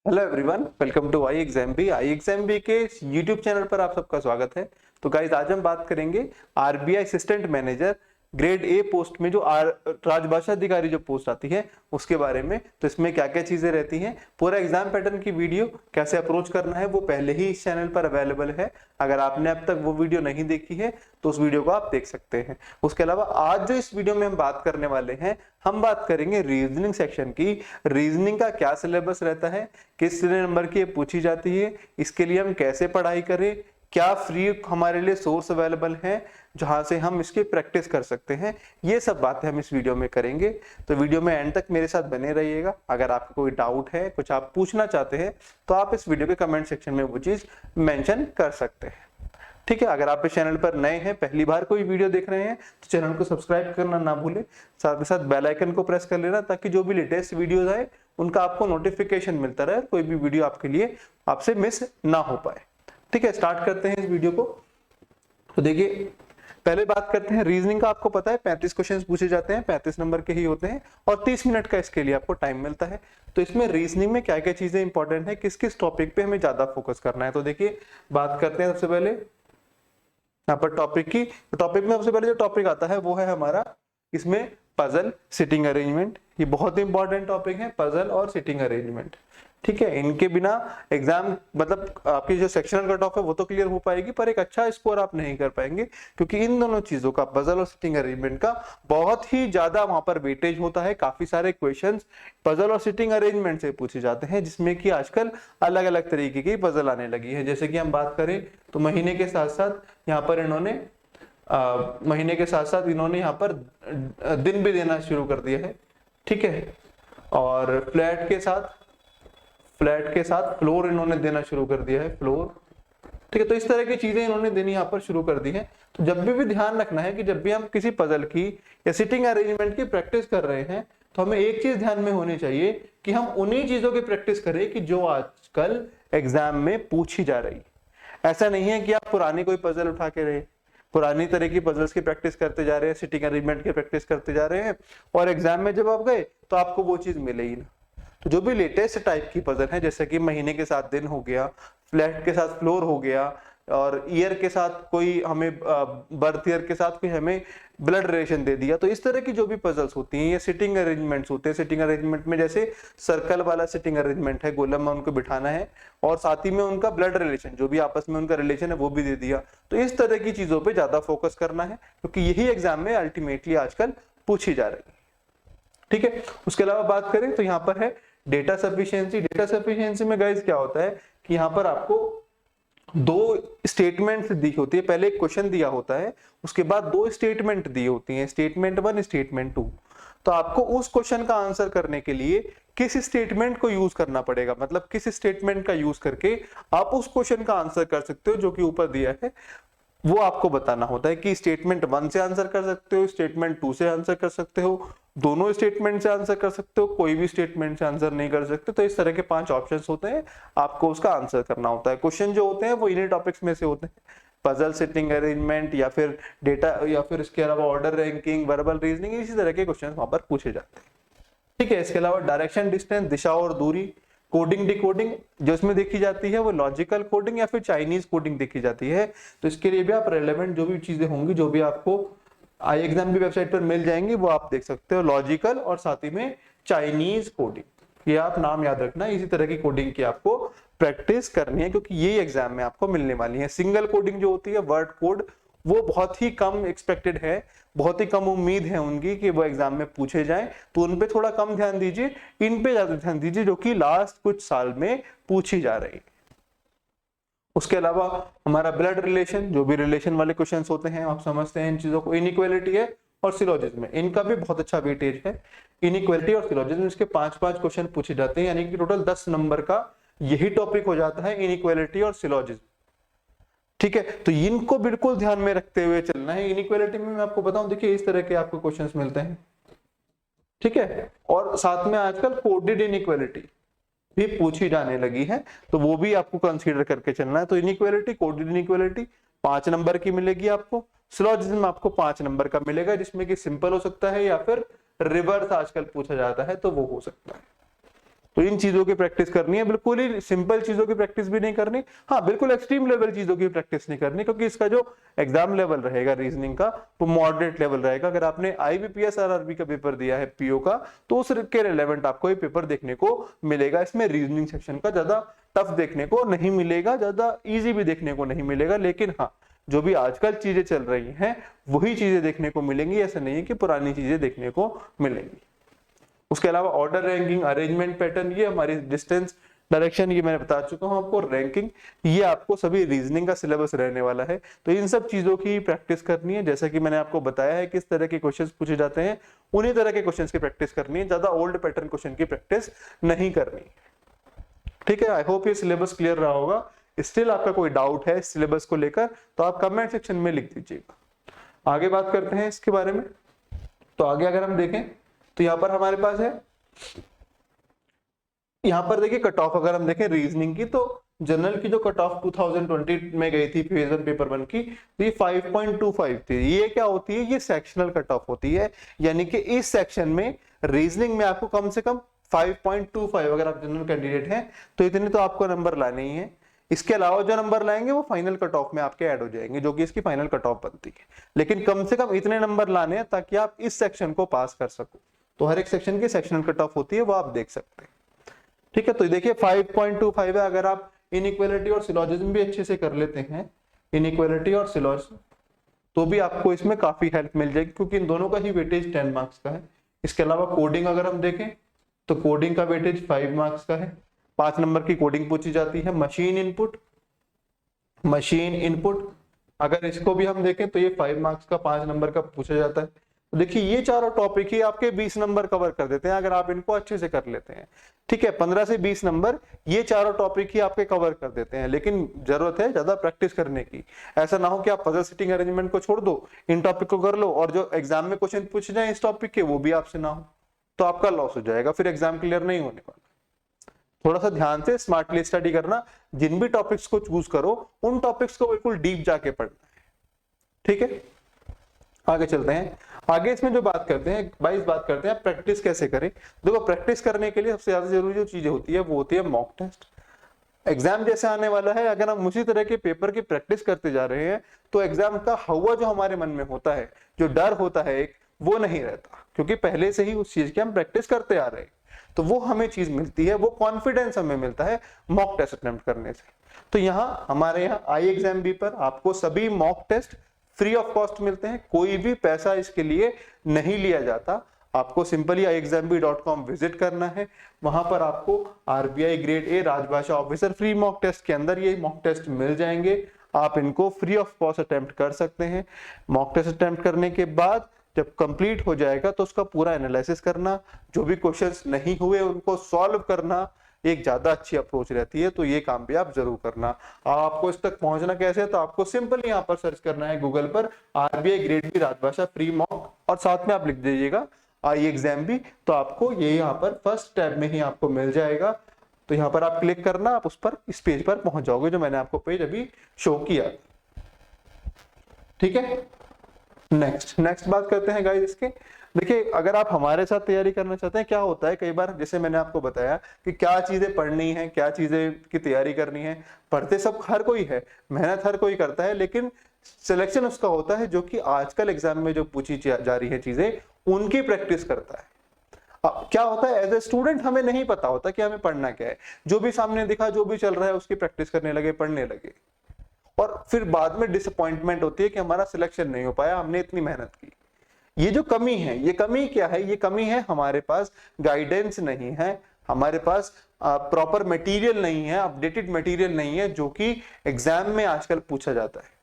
Hello everyone, welcome to I exam B के YouTube channel पर आप सबका स्वागत है। तो गाइस, आज हम बात करेंगे RBI assistant manager grade A post में जो राजभाषा अधिकारी जो पोस्ट आती है उसके बारे में। तो इसमें क्या क्या चीजें रहती हैं, पूरा एग्जाम पैटर्न की वीडियो कैसे अप्रोच करना है वो पहले ही इस चैनल पर अवेलेबल है। अगर आपने अब तक वो वीडियो नहीं देखी है तो उस वीडियो को आप देख सकते हैं। उसके अलावा आज जो इस वीडियो में हम बात करने वाले हैं, हम बात करेंगे रीजनिंग सेक्शन की। रीजनिंग का क्या सिलेबस रहता है, किस नंबर की पूछी जाती है, इसके लिए हम कैसे पढ़ाई करें, क्या फ्री हमारे लिए सोर्स अवेलेबल है जहां से हम इसकी प्रैक्टिस कर सकते हैं, ये सब बातें हम इस वीडियो में करेंगे। तो वीडियो में एंड तक मेरे साथ बने रहिएगा। अगर आपको कोई डाउट है, कुछ आप पूछना चाहते हैं, तो आप इस वीडियो के कमेंट सेक्शन में वो चीज मेंशन कर सकते हैं। ठीक है। अगर आप इस चैनल पर नए हैं, पहली बार कोई वीडियो देख रहे हैं, तो चैनल को सब्सक्राइब करना ना भूलें। साथ ही साथ बेल आइकन को प्रेस कर लेना ताकि जो भी लेटेस्ट वीडियोस आए उनका आपको नोटिफिकेशन मिलता रहे, कोई भी वीडियो आपके लिए आपसे मिस ना हो पाए। ठीक है, स्टार्ट करते हैं इस वीडियो को। तो देखिए, पहले बात करते हैं रीजनिंग का। आपको पता है 35 क्वेश्चंस पूछे जाते हैं, 35 नंबर के ही होते हैं और 30 मिनट का इसके लिए आपको टाइम मिलता है। तो इसमें रीजनिंग में क्या क्या चीजें इंपॉर्टेंट है, किस किस टॉपिक पे हमें ज्यादा फोकस करना है। तो देखिए, बात करते हैं सबसे पहले यहाँ पर टॉपिक की। तो टॉपिक में सबसे पहले जो टॉपिक आता है वो है हमारा इसमें पजल सिटिंग अरेंजमेंट। ये बहुत ही इंपॉर्टेंट टॉपिक है, पजल और सिटिंग अरेंजमेंट। ठीक है, इनके बिना एग्जाम मतलब आपकी जो सेक्शनल कट ऑफ है वो तो क्लियर हो पाएगी, पर एक अच्छा स्कोर आप नहीं कर पाएंगे, क्योंकि इन दोनों चीजों का, पजल और सिटिंग अरेंजमेंट का, बहुत ही ज्यादा वहां पर वेटेज होता है। काफी सारे क्वेश्चंस पजल और सिटिंग अरेंजमेंट से पूछे जाते हैं, जिसमें कि आजकल अलग अलग तरीके की पजल आने लगी है। जैसे कि हम बात करें तो महीने के साथ साथ यहाँ पर इन्होंने यहाँ पर दिन भी देना शुरू कर दिया है। ठीक है, और फ्लैट के साथ फ्लोर इन्होंने देना शुरू कर दिया है, फ्लोर। ठीक है, तो इस तरह की चीजें इन्होंने देनी यहाँ पर शुरू कर दी है। तो जब भी ध्यान रखना है कि जब भी हम किसी पजल की या सिटिंग अरेंजमेंट की प्रैक्टिस कर रहे हैं, तो हमें एक चीज ध्यान में होनी चाहिए कि हम उन्हीं चीजों की प्रैक्टिस करें कि जो आजकल एग्जाम में पूछी जा रही। ऐसा नहीं है कि आप पुरानी कोई पजल उठा के रहे, पुरानी तरह की पजल्स की प्रैक्टिस करते जा रहे हैं, सिटिंग अरेंजमेंट की प्रैक्टिस करते जा रहे हैं, और एग्जाम में जब आप गए तो आपको वो चीज मिले ही ना। तो जो भी लेटेस्ट टाइप की पजल है, जैसे कि महीने के साथ दिन हो गया, फ्लैट के साथ फ्लोर हो गया, और ईयर के साथ कोई हमें बर्थ ईयर के साथ कोई हमें ब्लड रिलेशन दे दिया, तो इस तरह की जो भी पजल्स होती हैं ये सिटिंग अरेंजमेंट्स होते हैं। सिटिंग अरेंजमेंट में जैसे सर्कल वाला सिटिंग अरेंजमेंट है, गोलम में उनको बिठाना है, और साथ ही में उनका ब्लड रिलेशन, जो भी आपस में उनका रिलेशन है वो भी दे दिया। तो इस तरह की चीजों पे ज्यादा फोकस करना है, क्योंकि यही एग्जाम में अल्टीमेटली आजकल पूछी जा रही है। ठीक है, उसके अलावा बात करें तो यहाँ पर है डेटा सफिशिएंसी। डेटा सफिशिएंसी में गाइस क्या होता है कि यहाँ पर आपको दो स्टेटमेंट दी होती है। पहले एक क्वेश्चन दिया होता है, उसके बाद दो स्टेटमेंट दी होती हैं, स्टेटमेंट 1, स्टेटमेंट 2। तो आपको उस क्वेश्चन का आंसर करने के लिए किस स्टेटमेंट को यूज करना पड़ेगा, मतलब किस स्टेटमेंट का यूज करके आप उस क्वेश्चन का आंसर कर सकते हो जो कि ऊपर दिया है, वो आपको बताना होता है। कि स्टेटमेंट 1 से आंसर कर सकते हो, स्टेटमेंट 2 से आंसर कर सकते हो, दोनों स्टेटमेंट से आंसर कर सकते हो, कोई भी स्टेटमेंट से आंसर नहीं कर सकते। तो इस तरह के 5 ऑप्शंस होते हैं, आपको उसका आंसर करना होता है। क्वेश्चन जो होते हैं वो इन्हीं टॉपिक्स में से होते हैं, पजल, सिटिंग अरेंजमेंट, या फिर डेटा, या फिर इसके अलावा ऑर्डर रैंकिंग, वर्बल रीजनिंग, इसी तरह के क्वेश्चन वहां पर पूछे जाते हैं। ठीक है, इसके अलावा डायरेक्शन डिस्टेंस, दिशा और दूरी, कोडिंग डिकोडिंग जो इसमें देखी जाती है वो लॉजिकल कोडिंग या फिर चाइनीज कोडिंग देखी जाती है। तो इसके लिए भी आप रेलेवेंट जो भी चीजें होंगी, जो भी आपको आई एग्जाम की वेबसाइट पर मिल जाएंगी, वो आप देख सकते हो, लॉजिकल और साथ ही में चाइनीज कोडिंग। ये आप नाम याद रखना, इसी तरह की कोडिंग की आपको प्रैक्टिस करनी है, क्योंकि ये एग्जाम में आपको मिलने वाली है। सिंगल कोडिंग जो होती है, वर्ड कोड, वो बहुत ही कम एक्सपेक्टेड है, बहुत ही कम उम्मीद है उनकी कि वो एग्जाम में पूछे जाएं। तो उन पे थोड़ा कम ध्यान दीजिए, इन पे ज्यादा ध्यान दीजिए, जो कि लास्ट कुछ साल में पूछी जा रही है। उसके अलावा हमारा ब्लड रिलेशन, जो भी रिलेशन वाले क्वेश्चंस होते हैं, आप समझते हैं इन चीजों को। इनइक्वालिटी है और सिलोजिज्म है, इनका भी बहुत अच्छा वेटेज है। इनइक्वालिटी और सिलोजिज्म, इसके 5-5 क्वेश्चन पूछे जाते हैं, यानी कि टोटल 10 नंबर का यही टॉपिक हो जाता है, इनइक्वालिटी और सिलोजिज्म। ठीक है, तो इनको बिल्कुल ध्यान में रखते हुए चलना है। इनइक्वालिटी में मैं आपको बताऊं, देखिए इस तरह के आपको क्वेश्चंस मिलते हैं। ठीक है, और साथ में आजकल कोडेड इनइक्वालिटी भी पूछी जाने लगी है, तो वो भी आपको कंसीडर करके चलना है। तो इनइक्वालिटी, कोडेड इनइक्वालिटी 5 नंबर की मिलेगी आपको। सिलोजिज्म आपको 5 नंबर का मिलेगा, जिसमें कि सिंपल हो सकता है या फिर रिवर्स आजकल पूछा जाता है, तो वो हो सकता है। तो इन चीजों की प्रैक्टिस करनी है, बिल्कुल ही सिंपल चीजों की प्रैक्टिस भी नहीं करनी, हाँ बिल्कुल एक्सट्रीम लेवल चीजों की प्रैक्टिस नहीं करनी, क्योंकि इसका जो एग्जाम लेवल रहेगा रीजनिंग का वो मॉडरेट लेवल रहेगा। अगर आपने IBPS RRB का पेपर दिया है PO का, तो उसके रिलेवेंट आपको ये पेपर देखने को मिलेगा। इसमें रीजनिंग सेक्शन का ज्यादा टफ देखने को नहीं मिलेगा, ज्यादा इजी भी देखने को नहीं मिलेगा, लेकिन हाँ जो भी आजकल चीजें चल रही हैं वही चीजें देखने को मिलेंगी, ऐसा नहीं है कि पुरानी चीजें देखने को मिलेंगी। उसके अलावा ऑर्डर, रैंकिंग, अरेंजमेंट पैटर्न, ये हमारी डिस्टेंस, डायरेक्शन, ये मैंने बता चुका हूं आपको। रैंकिंग, ये आपको सभी रीजनिंग का सिलेबस रहने वाला है, तो इन सब चीजों की प्रैक्टिस करनी है। जैसा कि मैंने आपको बताया है किस तरह के क्वेश्चंस पूछे जाते हैं, उन्हीं तरह के क्वेश्चंस की प्रैक्टिस करनी है, ज्यादा ओल्ड पैटर्न क्वेश्चन की प्रैक्टिस नहीं करनी। ठीक है, आई होप ये सिलेबस क्लियर रहा होगा। स्टिल आपका कोई डाउट है सिलेबस को लेकर तो आप कमेंट सेक्शन में लिख दीजिएगा। आगे बात करते हैं इसके बारे में। तो आगे अगर हम देखें तो यहाँ पर हमारे पास है, यहाँ पर देखिए कट ऑफ अगर हम देखें रीजनिंग की, तो जनरल की जो कट ऑफ 2020 में गई थी फेज 1 पेपर 1 की, तो ये 5.25 थी। ये क्या होती है, ये सेक्शनल कट ऑफ होती है, यानी कि इस सेक्शन में रीजनिंग में आपको कम से कम 5.25, अगर आप जनरल कैंडिडेट हैं तो इतने तो आपको नंबर लाने ही है। इसके अलावा जो नंबर लाएंगे वो फाइनल कट ऑफ में आपके ऐड हो जाएंगे, जो कि इसकी फाइनल कट ऑफ बनती है। लेकिन कम से कम इतने नंबर लाने हैं ताकि आप इस सेक्शन को पास कर सको। तो हर एक सेक्शन की सेक्शनल कट ऑफ होती है, वो आप देख सकते हैं। ठीक है, तो देखिए 5.25 है। अगर आप इनइक्वालिटी और सिलोजिज्म भी अच्छे से कर लेते हैं, इनइक्वालिटी और सिलोजिज्म, तो भी आपको इसमें काफी हेल्प मिल जाएगी, क्योंकि इन दोनों का ही वेटेज 10 मार्क्स का है। इसके अलावा कोडिंग अगर हम देखें तो कोडिंग का वेटेज 5 मार्क्स का है, 5 नंबर की कोडिंग पूछी जाती है। मशीन इनपुट अगर इसको भी हम देखें तो ये 5 मार्क्स का 5 नंबर का पूछा जाता है। तो देखिए ये चारों टॉपिक ही आपके 20 नंबर कवर कर देते हैं अगर आप इनको अच्छे से कर लेते हैं। ठीक है, 15 से 20 नंबर ये चारों टॉपिक ही आपके कवर कर देते हैं, लेकिन जरूरत है ज्यादा प्रैक्टिस करने की। ऐसा ना हो कि आप पजल सिटिंग अरेंजमेंट को छोड़ दो, इन टॉपिक को कर लो और जो एग्जाम में क्वेश्चन पूछे जाए इस टॉपिक के वो भी आपसे ना हो, तो आपका लॉस हो जाएगा, फिर एग्जाम क्लियर नहीं होने वाला। थोड़ा सा ध्यान से स्मार्टली स्टडी करना, जिन भी टॉपिक्स को चूज करो उन टॉपिक्स को बिल्कुल डीप जाके पढ़ना है। ठीक है, आगे चलते हैं। आगे इसमें जो बात करते हैं, 22 बात करते हैं प्रैक्टिस कैसे करें। देखो प्रैक्टिस करने के लिए सबसे ज्यादा जरूरी जो चीजें होती है वो होती है मॉक टेस्ट। एग्जाम जैसे आने वाला है, अगर हम उसी तरह के पेपर की प्रैक्टिस करते जा रहे हैं तो एग्जाम का हवा जो हमारे मन में होता है, जो डर होता है एक, वो नहीं रहता, क्योंकि पहले से ही उस चीज की हम प्रैक्टिस करते आ रहे हैं। तो वो हमें चीज मिलती है, वो कॉन्फिडेंस हमें मिलता है मॉक टेस्ट अटेम्प्ट करने से। तो यहाँ हमारे यहाँ iExamB पर आपको सभी mock test free of cost मिलते हैं, कोई भी पैसा इसके लिए नहीं लिया जाता। आपको सिंपली iexamb.com विजिट करना है, वहां पर आपको RBI ग्रेड A राजभाषा ऑफिसर फ्री मॉक टेस्ट के अंदर ये मॉक टेस्ट मिल जाएंगे। आप इनको फ्री ऑफ कॉस्ट अटेम्प्ट कर सकते हैं। मॉक टेस्ट अटेम्प्ट करने के बाद जब कंप्लीट हो जाएगा तो उसका पूरा एनालिसिस करना, जो भी क्वेश्चंस नहीं हुए उनको सॉल्व करना एक ज्यादा अच्छी अप्रोच रहती है। तो ये काम भी आप जरूर करना। आपको इस तक पहुंचना कैसे है, तो आपको सिंपल यहाँ पर सर्च करना है गूगल पर RBI ग्रेड B राजभाषा फ्री मॉक और साथ में आप लिख दीजिएगा iExamB, तो आपको ये यहाँ पर फर्स्ट टैब में ही आपको मिल जाएगा। तो यहाँ पर आप क्लिक करना, आप उस पर इस पेज पर पहुंच जाओगे जो मैंने आपको पेज अभी शो किया। ठीक है, नेक्स्ट बात करते हैं गाइस इसके। देखिए अगर आप हमारे साथ तैयारी करना चाहते हैं, क्या होता है कई बार, जैसे मैंने आपको बताया कि क्या चीजें पढ़नी है, क्या चीजें की तैयारी करनी है। पढ़ते सब हर कोई है, मेहनत हर कोई करता है, लेकिन सिलेक्शन उसका होता है जो कि आजकल एग्जाम में जो पूछी जा रही है चीजें उनकी प्रैक्टिस करता है। अब क्या होता है, एज ए स्टूडेंट हमें नहीं पता होता कि हमें पढ़ना क्या है, जो भी सामने दिखा, जो भी चल रहा है उसकी प्रैक्टिस करने लगे, पढ़ने लगे, और फिर बाद में डिसअपॉइंटमेंट होती है कि हमारा सिलेक्शन नहीं हो पाया, हमने इतनी मेहनत की। ये जो कमी है, ये कमी क्या है, ये कमी है हमारे पास गाइडेंस नहीं है, हमारे पास प्रॉपर मटेरियल नहीं है, अपडेटेड मटेरियल नहीं है जो कि एग्जाम में आजकल पूछा जाता है।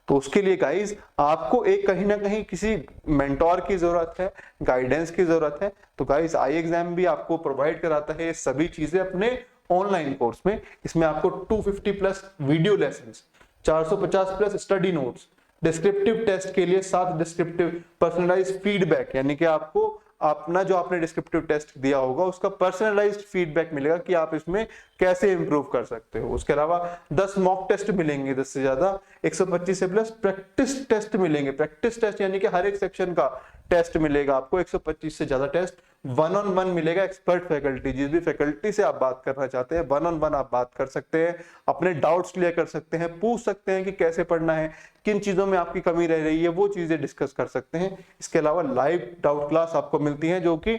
तो उसके लिए गाइस आपको एक कहीं ना कहीं किसी मेंटोर की जरूरत है, गाइडेंस की जरूरत है। तो गाइस iExamB आपको प्रोवाइड कराता है ये सभी चीजें अपने ऑनलाइन कोर्स में। इसमें आपको 250 plus video lessons, 450 plus study notes, descriptive test के लिए 7 डिस्क्रिप्टिव पर्सनलाइज्ड फीडबैक, यानी कि आपको अपना जो आपने डिस्क्रिप्टिव टेस्ट दिया होगा उसका पर्सनलाइज्ड फीडबैक मिलेगा कि आप इसमें कैसे इंप्रूव कर सकते हो। उसके अलावा 10 मॉक टेस्ट मिलेंगे, 10 से ज्यादा, 125 से प्लस प्रैक्टिस टेस्ट मिलेंगे। प्रैक्टिस टेस्ट यानी कि हर एक सेक्शन का टेस्ट मिलेगा आपको, 125 से ज्यादा टेस्ट, 1-on-1 मिलेगा एक्सपर्ट फैकल्टी, जिस भी फैकल्टी से आप बात करना चाहते हैं 1-on-1 आप बात कर सकते हैं, अपने डाउट्स क्लियर कर सकते हैं, पूछ सकते हैं कि कैसे पढ़ना है, किन चीजों में आपकी कमी रह रही है, वो चीजें डिस्कस कर सकते हैं। इसके अलावा लाइव डाउट क्लास आपको मिलती है, जो कि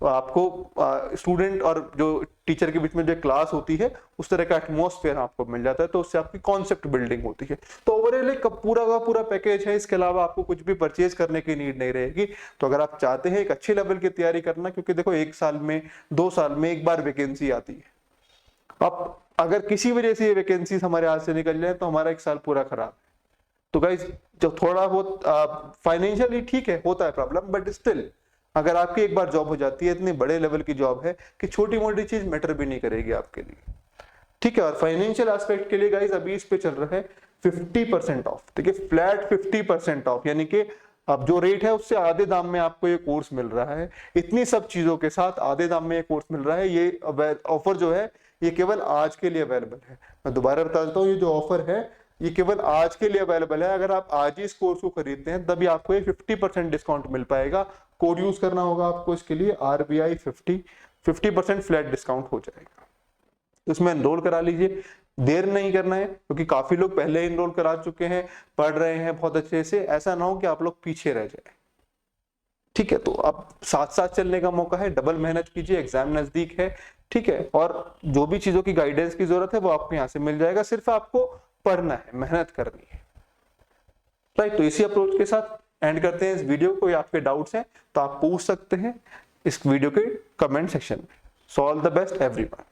आपको स्टूडेंट और जो टीचर के बीच में जो क्लास होती है उस तरह का एटमॉस्फेयर आपको मिल जाता है, तो उससे आपकी कॉन्सेप्ट बिल्डिंग होती है। तो ओवरऑल एक पूरा का पूरा पैकेज है, इसके अलावा आपको कुछ भी परचेज करने की नीड नहीं रहेगी। तो अगर आप चाहते हैं एक अच्छे लेवल की तैयारी करना, क्योंकि देखो 1 साल में 2 साल में एक बार वैकेंसी आती है, अब अगर किसी वजह से ये वैकेंसी हमारे हाथ से निकल जाए तो हमारा 1 साल पूरा खराब है। तो गाइस जब थोड़ा बहुत फाइनेंशियली ठीक है, होता है प्रॉब्लम, बट स्टिल अगर आपकी एक बार जॉब हो जाती है, इतनी बड़े लेवल की जॉब है कि छोटी मोटी चीज मैटर भी नहीं करेगी आपके लिए, ठीक है। और फाइनेंशियल एस्पेक्ट के लिए गाइस अभी इस पे चल रहा है 50% ऑफ, ठीक है, फ्लैट 50% ऑफ, यानी कि अब जो रेट है उससे आधे दाम में आपको ये कोर्स मिल रहा है। इतनी सब चीजों के साथ आधे दाम में ये कोर्स मिल रहा है। ये ऑफर जो है ये केवल आज के लिए अवेलेबल है। मैं दोबारा बता देता हूँ, ये जो ऑफर है ये केवल आज के लिए अवेलेबल है। अगर आप आज ही इस कोर्स को खरीदते हैं तभी आपको ये 50% डिस्काउंट मिल पाएगा। कोड यूज करना होगा आपको इसके लिए RBI 50% फ्लैट डिस्काउंट हो जाएगा। इसमें एनरोल करा लीजिए, देर नहीं करना है, क्योंकि काफी लोग पहले एनरोल करा चुके हैं, पढ़ रहे हैं बहुत अच्छे से, ऐसा ना हो कि आप लोग पीछे रह जाए, ठीक है। तो अब साथ साथ चलने का मौका है, डबल मेहनत कीजिए, एग्जाम नजदीक है, ठीक है। और जो भी चीजों की गाइडेंस की जरूरत है वो आपको यहाँ से मिल जाएगा, सिर्फ आपको पढ़ना है, मेहनत करनी है, राइट। तो इसी अप्रोच के साथ एंड करते हैं इस वीडियो। कोई आपके डाउट्स हैं तो आप पूछ सकते हैं इस वीडियो के कमेंट सेक्शन में। So all the best everyone.